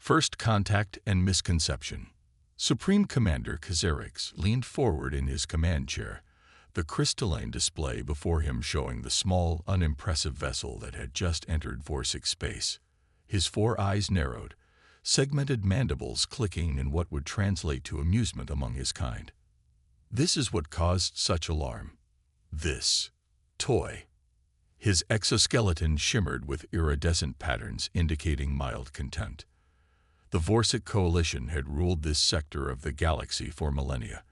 First Contact and Misconception. Supreme Commander Kazarix leaned forward in his command chair, the crystalline display before him showing the small, unimpressive vessel that had just entered Vorsic space. His 4 eyes narrowed, segmented mandibles clicking in what would translate to amusement among his kind. This is what caused such alarm. This toy. His exoskeleton shimmered with iridescent patterns indicating mild contempt. The Vorsic coalition had ruled this sector of the galaxy for millennia,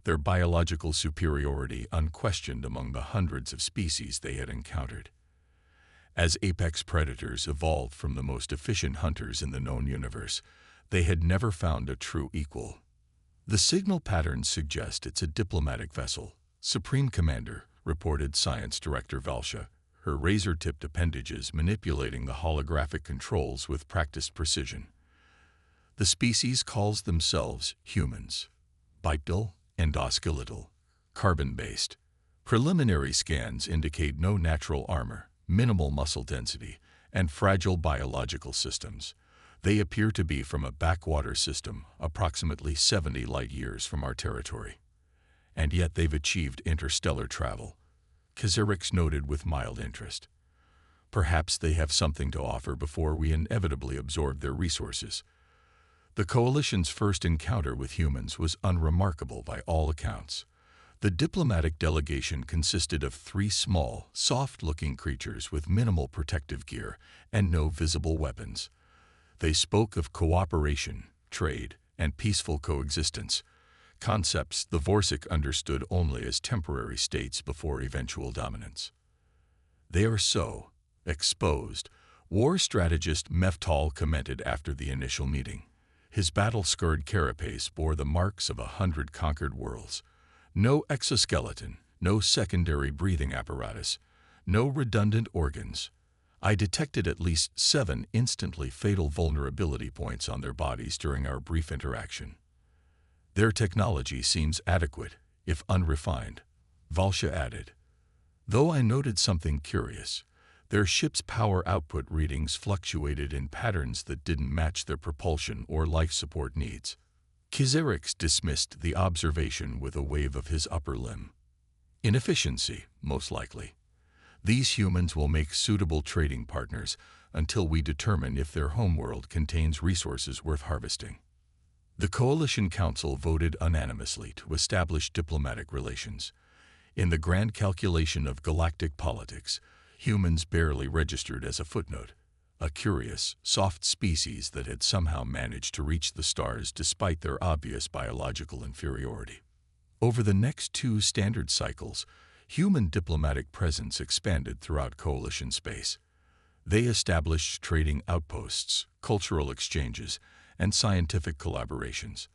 their biological superiority unquestioned among the hundreds of species they had encountered. As apex predators evolved from the most efficient hunters in the known universe, they had never found a true equal. The signal patterns suggest it's a diplomatic vessel, Supreme Commander, reported Science Director Valsha, her razor-tipped appendages manipulating the holographic controls with practiced precision. The species calls themselves humans. Bipedal, endoskeletal, carbon-based. Preliminary scans indicate no natural armor, minimal muscle density, and fragile biological systems. They appear to be from a backwater system approximately 70 light-years from our territory. And yet they've achieved interstellar travel, Kazarix noted with mild interest. Perhaps they have something to offer before we inevitably absorb their resources. The Coalition's first encounter with humans was unremarkable by all accounts. The diplomatic delegation consisted of 3 small, soft-looking creatures with minimal protective gear and no visible weapons. They spoke of cooperation, trade, and peaceful coexistence, concepts the Vorsic understood only as temporary states before eventual dominance. They are so exposed, war strategist Meftal commented after the initial meeting. His battle-scarred carapace bore the marks of 100 conquered worlds. No exoskeleton, no secondary breathing apparatus, no redundant organs. I detected at least 7 instantly fatal vulnerability points on their bodies during our brief interaction. Their technology seems adequate, if unrefined, Valsha added. Though I noted something curious. Their ship's power output readings fluctuated in patterns that didn't match their propulsion or life support needs. Kazarix dismissed the observation with a wave of his upper limb. Inefficiency, most likely. These humans will make suitable trading partners until we determine if their homeworld contains resources worth harvesting. The Coalition Council voted unanimously to establish diplomatic relations. In the grand calculation of galactic politics, humans barely registered as a footnote, a curious, soft species that had somehow managed to reach the stars despite their obvious biological inferiority. Over the next 2 standard cycles, human diplomatic presence expanded throughout Coalition space. They established trading outposts, cultural exchanges, and scientific collaborations.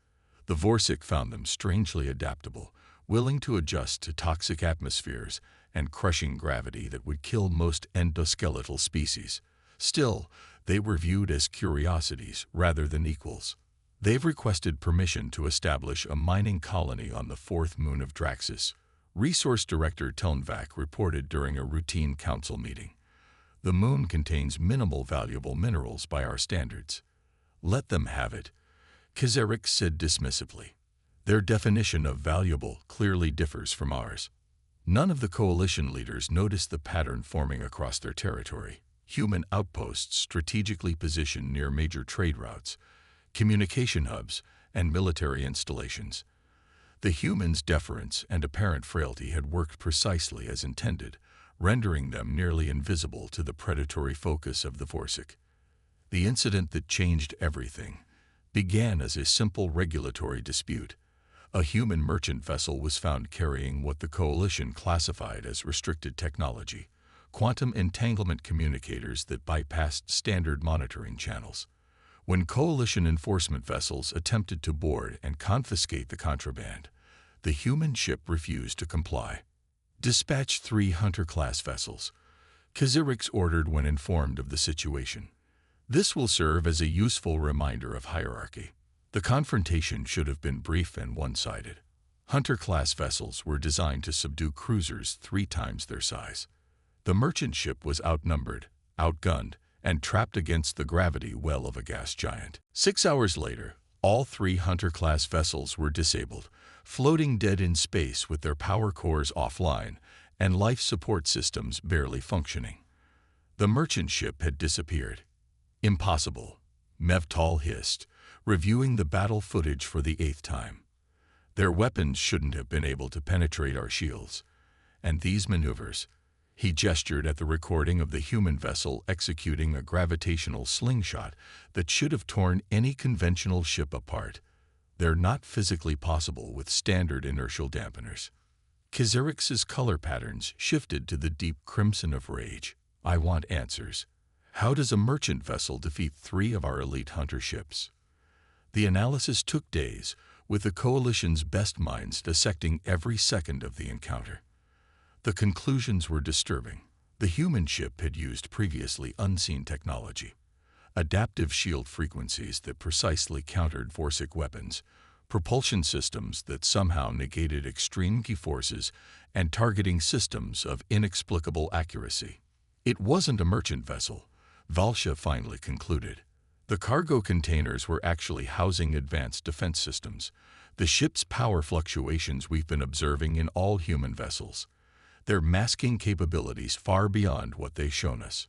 The Vorsic found them strangely adaptable, willing to adjust to toxic atmospheres and crushing gravity that would kill most endoskeletal species. Still, they were viewed as curiosities rather than equals. They've requested permission to establish a mining colony on the 4th moon of Draxus, Resource Director Telnvac reported during a routine council meeting. The moon contains minimal valuable minerals by our standards. Let them have it, Kazarix said dismissively. Their definition of valuable clearly differs from ours. None of the Coalition leaders noticed the pattern forming across their territory. Human outposts strategically positioned near major trade routes, communication hubs, and military installations. The humans' deference and apparent frailty had worked precisely as intended, rendering them nearly invisible to the predatory focus of the Vorsic. The incident that changed everything began as a simple regulatory dispute. A human merchant vessel was found carrying what the Coalition classified as restricted technology, quantum entanglement communicators that bypassed standard monitoring channels. When Coalition enforcement vessels attempted to board and confiscate the contraband, the human ship refused to comply. Dispatch 3 Hunter-class vessels, Kazarix ordered when informed of the situation. This will serve as a useful reminder of hierarchy. The confrontation should have been brief and one-sided. Hunter-class vessels were designed to subdue cruisers 3 times their size. The merchant ship was outnumbered, outgunned, and trapped against the gravity well of a gas giant. 6 hours later, all 3 Hunter-class vessels were disabled, floating dead in space with their power cores offline and life support systems barely functioning. The merchant ship had disappeared. Impossible, Mevtal hissed, reviewing the battle footage for the 8th time. Their weapons shouldn't have been able to penetrate our shields. And these maneuvers, he gestured at the recording of the human vessel executing a gravitational slingshot that should have torn any conventional ship apart. They're not physically possible with standard inertial dampeners. Kazarix's color patterns shifted to the deep crimson of rage. I want answers. How does a merchant vessel defeat 3 of our elite hunter ships? The analysis took days, with the Coalition's best minds dissecting every second of the encounter. The conclusions were disturbing. The human ship had used previously unseen technology, adaptive shield frequencies that precisely countered Vorsic weapons, propulsion systems that somehow negated extreme G-forces, and targeting systems of inexplicable accuracy. It wasn't a merchant vessel, Valsha finally concluded. The cargo containers were actually housing advanced defense systems, the ship's power fluctuations we've been observing in all human vessels. Their masking capabilities far beyond what they've shown us.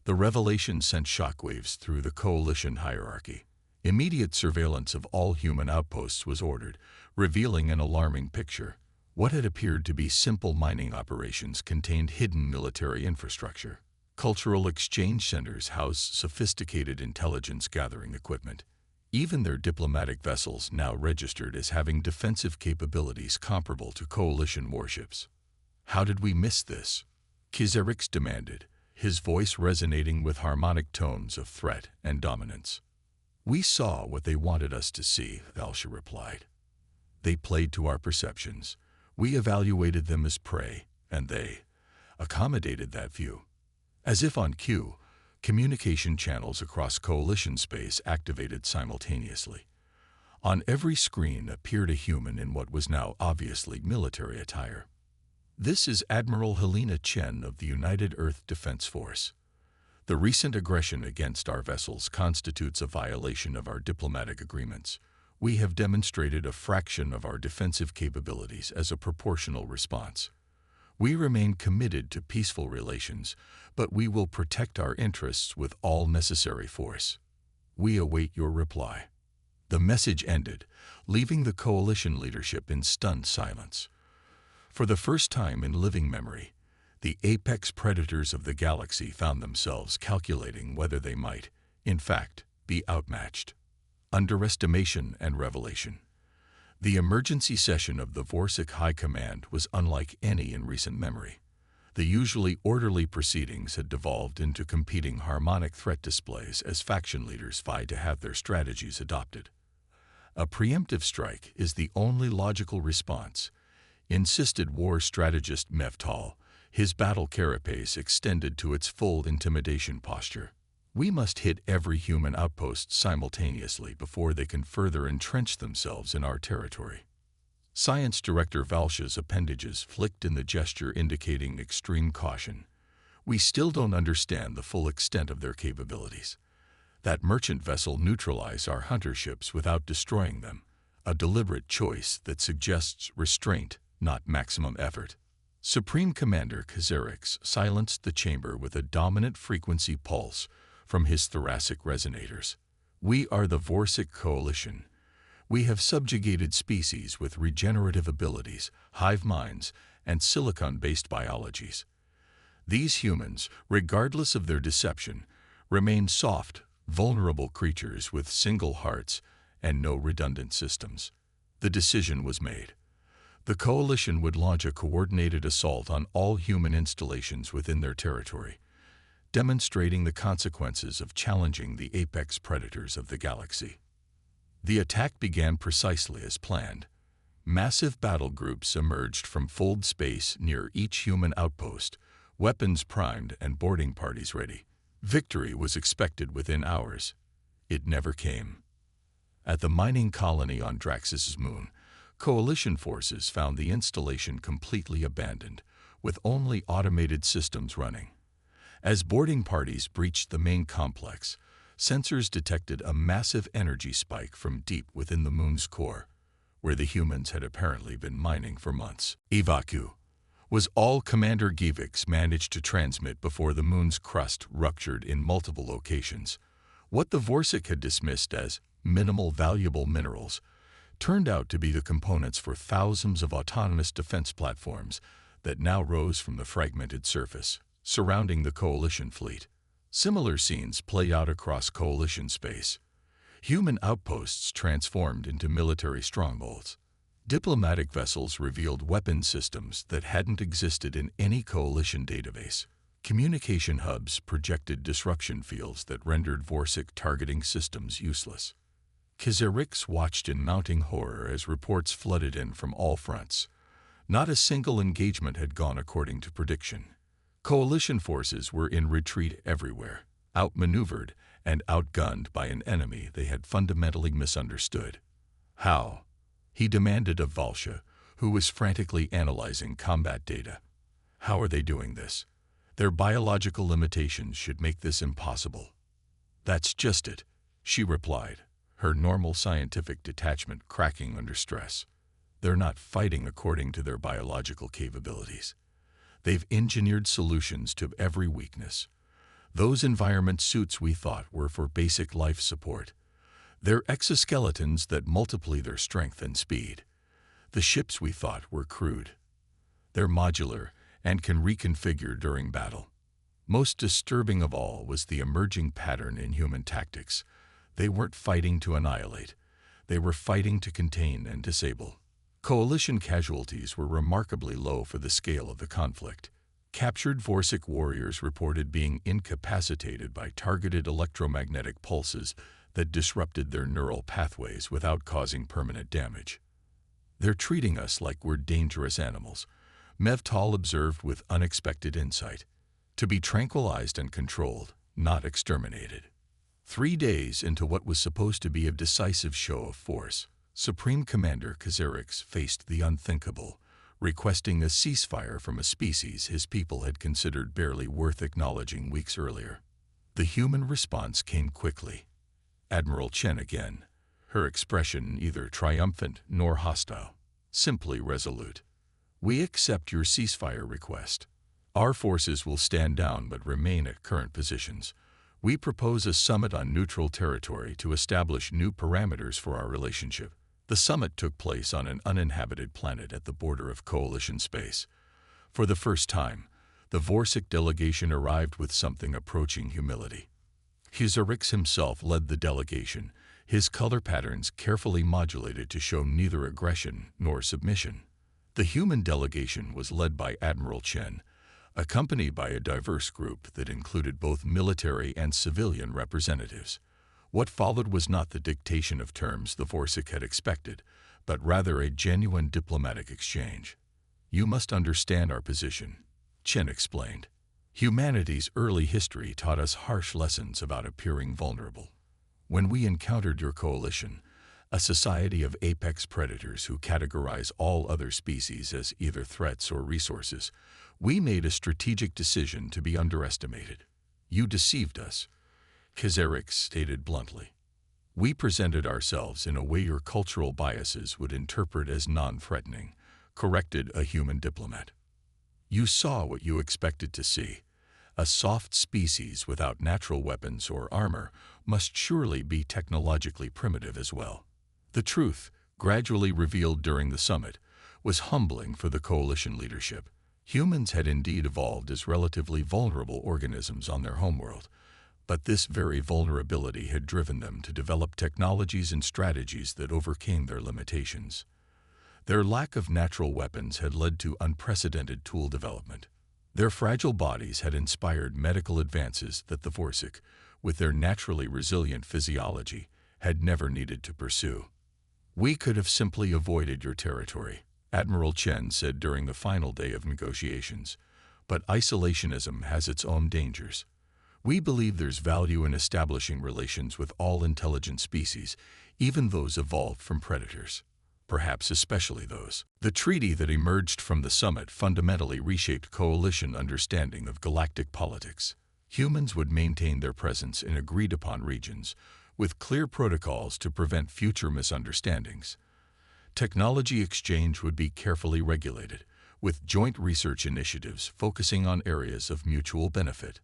The revelation sent shockwaves through the Coalition hierarchy. Immediate surveillance of all human outposts was ordered, revealing an alarming picture. What had appeared to be simple mining operations contained hidden military infrastructure. Cultural exchange centers housed sophisticated intelligence-gathering equipment. Even their diplomatic vessels now registered as having defensive capabilities comparable to Coalition warships. How did we miss this? Kazarix demanded, his voice resonating with harmonic tones of threat and dominance. We saw what they wanted us to see, Valsha replied. They played to our perceptions. We evaluated them as prey, and they accommodated that view. As if on cue, communication channels across Coalition space activated simultaneously. On every screen appeared a human in what was now obviously military attire. This is Admiral Helena Chen of the United Earth Defense Force. The recent aggression against our vessels constitutes a violation of our diplomatic agreements. We have demonstrated a fraction of our defensive capabilities as a proportional response. We remain committed to peaceful relations, but we will protect our interests with all necessary force. We await your reply. The message ended, leaving the Coalition leadership in stunned silence. For the first time in living memory, the apex predators of the galaxy found themselves calculating whether they might, in fact, be outmatched. Underestimation and revelation. The emergency session of the Vorsic High Command was unlike any in recent memory. The usually orderly proceedings had devolved into competing harmonic threat displays as faction leaders vied to have their strategies adopted. A preemptive strike is the only logical response, insisted war strategist Mevtal, his battle carapace extended to its full intimidation posture. We must hit every human outpost simultaneously before they can further entrench themselves in our territory. Science Director Valsha's appendages flicked in the gesture indicating extreme caution. We still don't understand the full extent of their capabilities. That merchant vessel neutralized our hunter ships without destroying them, a deliberate choice that suggests restraint, not maximum effort. Supreme Commander Kazarix silenced the chamber with a dominant frequency pulse from his thoracic resonators. We are the Vorsic Coalition. We have subjugated species with regenerative abilities, hive minds, and silicon-based biologies. These humans, regardless of their deception, remain soft, vulnerable creatures with single hearts and no redundant systems. The decision was made. The Coalition would launch a coordinated assault on all human installations within their territory, demonstrating the consequences of challenging the apex predators of the galaxy. The attack began precisely as planned. Massive battle groups emerged from fold space near each human outpost, weapons primed and boarding parties ready. Victory was expected within hours. It never came. At the mining colony on Draxus's moon, Coalition forces found the installation completely abandoned, with only automated systems running. As boarding parties breached the main complex, sensors detected a massive energy spike from deep within the moon's core, where the humans had apparently been mining for months. Evacu was all Commander Givix managed to transmit before the moon's crust ruptured in multiple locations. What the Vorsic had dismissed as minimal valuable minerals turned out to be the components for thousands of autonomous defense platforms that now rose from the fragmented surface surrounding the Coalition fleet. Similar scenes play out across Coalition space. Human outposts transformed into military strongholds. Diplomatic vessels revealed weapons systems that hadn't existed in any Coalition database. Communication hubs projected disruption fields that rendered Vorsic targeting systems useless. Kazarix watched in mounting horror as reports flooded in from all fronts. Not a single engagement had gone according to prediction. Coalition forces were in retreat everywhere, outmaneuvered and outgunned by an enemy they had fundamentally misunderstood. How? He demanded of Valsha, who was frantically analyzing combat data. How are they doing this? Their biological limitations should make this impossible. That's just it, she replied, her normal scientific detachment cracking under stress. They're not fighting according to their biological capabilities. They've engineered solutions to every weakness. Those environment suits we thought were for basic life support. They're exoskeletons that multiply their strength and speed. The ships we thought were crude. They're modular and can reconfigure during battle. Most disturbing of all was the emerging pattern in human tactics. They weren't fighting to annihilate. They were fighting to contain and disable. Coalition casualties were remarkably low for the scale of the conflict. Captured Vorsic warriors reported being incapacitated by targeted electromagnetic pulses that disrupted their neural pathways without causing permanent damage. They're treating us like we're dangerous animals, Mevtal observed with unexpected insight. To be tranquilized and controlled, not exterminated. 3 days into what was supposed to be a decisive show of force, Supreme Commander Kazarix faced the unthinkable, requesting a ceasefire from a species his people had considered barely worth acknowledging weeks earlier. The human response came quickly. Admiral Chen again, her expression neither triumphant nor hostile, simply resolute. We accept your ceasefire request. Our forces will stand down but remain at current positions. We propose a summit on neutral territory to establish new parameters for our relationship. The summit took place on an uninhabited planet at the border of Coalition space. For the first time, the Vorsic delegation arrived with something approaching humility. Kazarix himself led the delegation, his color patterns carefully modulated to show neither aggression nor submission. The human delegation was led by Admiral Chen, accompanied by a diverse group that included both military and civilian representatives. What followed was not the dictation of terms the Vorsic had expected, but rather a genuine diplomatic exchange. You must understand our position, Chen explained. Humanity's early history taught us harsh lessons about appearing vulnerable. When we encountered your coalition, a society of apex predators who categorize all other species as either threats or resources, we made a strategic decision to be underestimated. You deceived us, Kazarix stated bluntly. We presented ourselves in a way your cultural biases would interpret as non-threatening, corrected a human diplomat. You saw what you expected to see. A soft species without natural weapons or armor must surely be technologically primitive as well. The truth, gradually revealed during the summit, was humbling for the coalition leadership. Humans had indeed evolved as relatively vulnerable organisms on their homeworld, but this very vulnerability had driven them to develop technologies and strategies that overcame their limitations. Their lack of natural weapons had led to unprecedented tool development. Their fragile bodies had inspired medical advances that the Vorsic, with their naturally resilient physiology, had never needed to pursue. We could have simply avoided your territory, Admiral Chen said during the final day of negotiations, but isolationism has its own dangers. We believe there's value in establishing relations with all intelligent species, even those evolved from predators. Perhaps especially those. The treaty that emerged from the summit fundamentally reshaped coalition understanding of galactic politics. Humans would maintain their presence in agreed-upon regions, with clear protocols to prevent future misunderstandings. Technology exchange would be carefully regulated, with joint research initiatives focusing on areas of mutual benefit.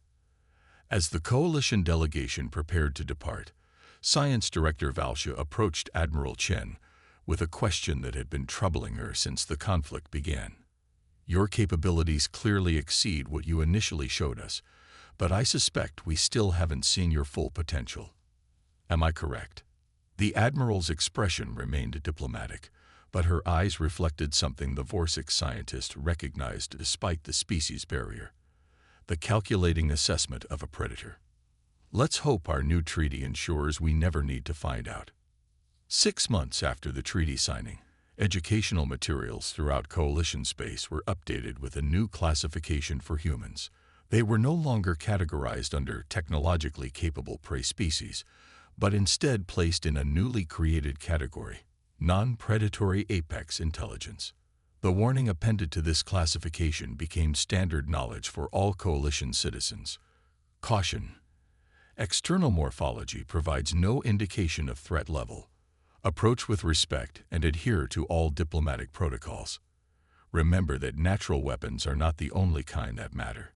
As the coalition delegation prepared to depart, Science Director Valsha approached Admiral Chen with a question that had been troubling her since the conflict began. "Your capabilities clearly exceed what you initially showed us, but I suspect we still haven't seen your full potential. Am I correct?" The Admiral's expression remained diplomatic, but her eyes reflected something the Vorsic scientist recognized despite the species barrier: the calculating assessment of a predator. "Let's hope our new treaty ensures we never need to find out." 6 months after the treaty signing, educational materials throughout Coalition space were updated with a new classification for humans. They were no longer categorized under technologically capable prey species, but instead placed in a newly created category: non-predatory apex intelligence. The warning appended to this classification became standard knowledge for all Coalition citizens. Caution: external morphology provides no indication of threat level. Approach with respect and adhere to all diplomatic protocols. Remember that natural weapons are not the only kind that matter.